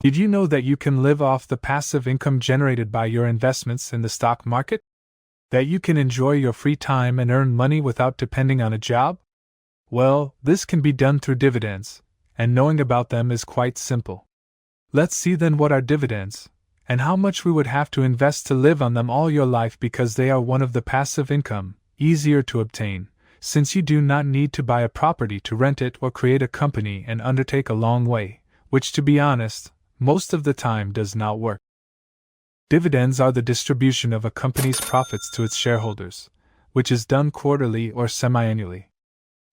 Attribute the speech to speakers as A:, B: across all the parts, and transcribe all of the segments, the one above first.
A: Did you know that you can live off the passive income generated by your investments in the stock market? That you can enjoy your free time and earn money without depending on a job? Well, this can be done through dividends, and knowing about them is quite simple. Let's see then what are dividends, and how much we would have to invest to live on them all your life, because they are one of the passive income, easier to obtain, since you do not need to buy a property to rent it or create a company and undertake a long way, which, to be honest, most of the time does not work. Dividends are the distribution of a company's profits to its shareholders, which is done quarterly or semi-annually.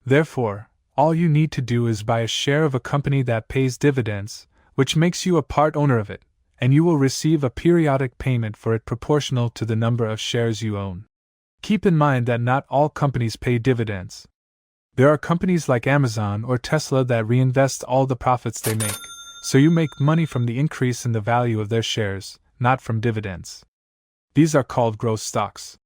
A: Therefore, all you need to do is buy a share of a company that pays dividends, which makes you a part owner of it, and you will receive a periodic payment for it proportional to the number of shares you own. Keep in mind that not all companies pay dividends. There are companies like Amazon or Tesla that reinvest all the profits they make, so you make money from the increase in the value of their shares, not from dividends. These are called growth stocks.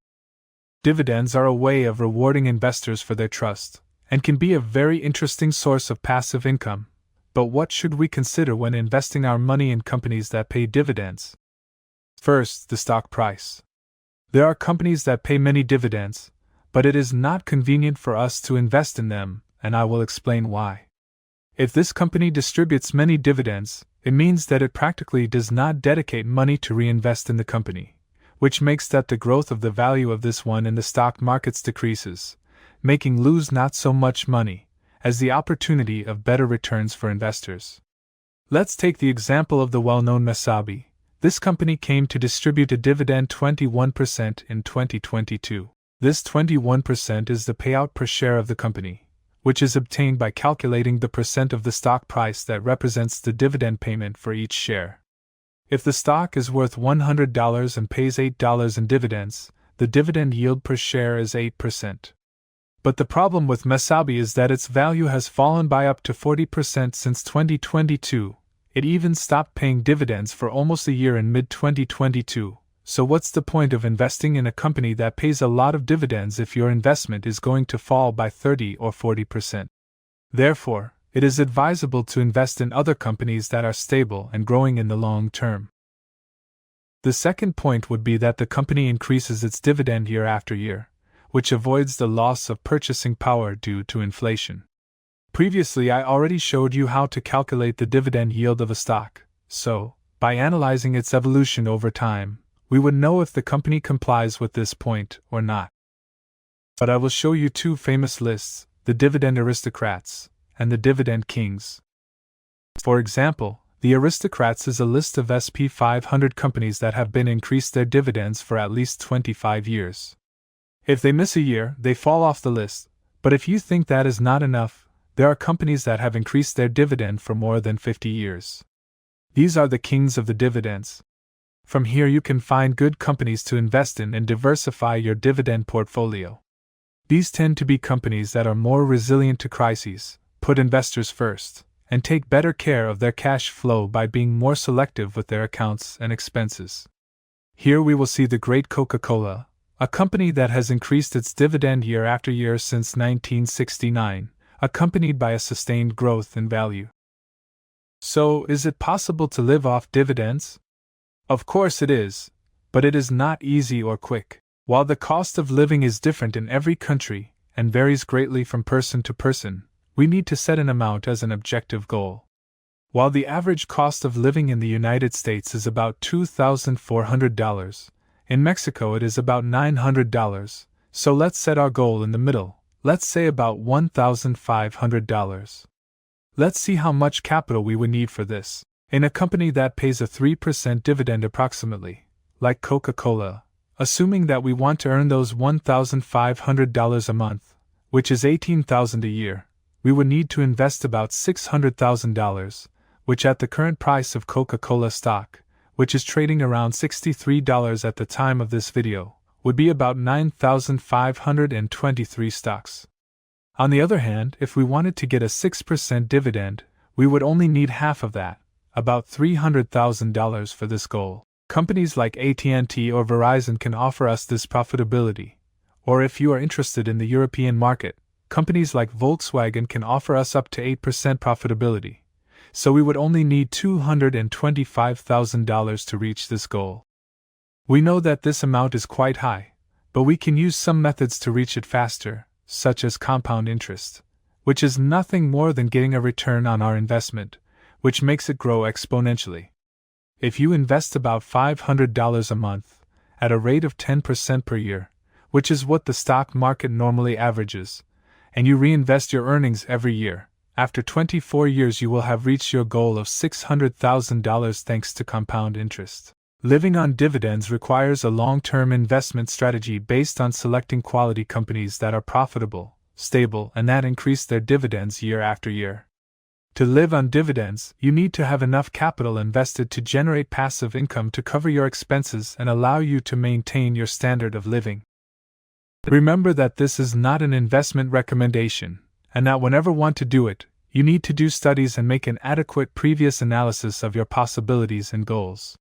A: Dividends are a way of rewarding investors for their trust, and can be a very interesting source of passive income. But what should we consider when investing our money in companies that pay dividends? First, the stock price. There are companies that pay many dividends, but it is not convenient for us to invest in them, and I will explain why. If this company distributes many dividends, it means that it practically does not dedicate money to reinvest in the company, which makes that the growth of the value of this one in the stock markets decreases, making lose not so much money as the opportunity of better returns for investors. Let's take the example of the well-known Masabi. This company came to distribute a dividend 21% in 2022. This 21% is the payout per share of the company, which is obtained by calculating the percent of the stock price that represents the dividend payment for each share. If the stock is worth $100 and pays $8 in dividends, the dividend yield per share is 8%. But the problem with Masabi is that its value has fallen by up to 40% since 2022. It even stopped paying dividends for almost a year in mid-2022. So what's the point of investing in a company that pays a lot of dividends if your investment is going to fall by 30 or 40%? Therefore, it is advisable to invest in other companies that are stable and growing in the long term. The second point would be that the company increases its dividend year after year, which avoids the loss of purchasing power due to inflation. Previously, I already showed you how to calculate the dividend yield of a stock, so, by analyzing its evolution over time, we would know if the company complies with this point or not. But I will show you two famous lists, the dividend aristocrats and the dividend kings. For example, the aristocrats is a list of S&P 500 companies that have been increased their dividends for at least 25 years. If they miss a year, they fall off the list, but if you think that is not enough, there are companies that have increased their dividend for more than 50 years. These are the kings of the dividends. From here you can find good companies to invest in and diversify your dividend portfolio. These tend to be companies that are more resilient to crises, put investors first, and take better care of their cash flow by being more selective with their accounts and expenses. Here we will see the great Coca-Cola, a company that has increased its dividend year after year since 1969, accompanied by a sustained growth in value. So, is it possible to live off dividends? Of course it is, but it is not easy or quick. While the cost of living is different in every country and varies greatly from person to person, we need to set an amount as an objective goal. While the average cost of living in the United States is about $2,400, in Mexico it is about $900, so let's set our goal in the middle, let's say about $1,500. Let's see how much capital we would need for this. In a company that pays a 3% dividend approximately, like Coca-Cola, assuming that we want to earn those $1,500 a month, which is $18,000 a year, we would need to invest about $600,000, which at the current price of Coca-Cola stock, which is trading around $63 at the time of this video, would be about 9,523 stocks. On the other hand, if we wanted to get a 6% dividend, we would only need half of that, about $300,000 for this goal. Companies like AT&T or Verizon can offer us this profitability, or if you are interested in the European market, companies like Volkswagen can offer us up to 8% profitability. so we would only need $225,000 to reach this goal. We know that this amount is quite high, but we can use some methods to reach it faster, such as compound interest, which is nothing more than getting a return on our investment, which makes it grow exponentially. If you invest about $500 a month, at a rate of 10% per year, which is what the stock market normally averages, and you reinvest your earnings every year, after 24 years you will have reached your goal of $600,000 thanks to compound interest. Living on dividends requires a long-term investment strategy based on selecting quality companies that are profitable, stable, and that increase their dividends year after year. To live on dividends, you need to have enough capital invested to generate passive income to cover your expenses and allow you to maintain your standard of living. Remember that this is not an investment recommendation, and that whenever you want to do it, you need to do studies and make an adequate previous analysis of your possibilities and goals.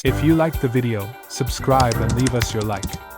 A: If you liked the video, subscribe and leave us your like.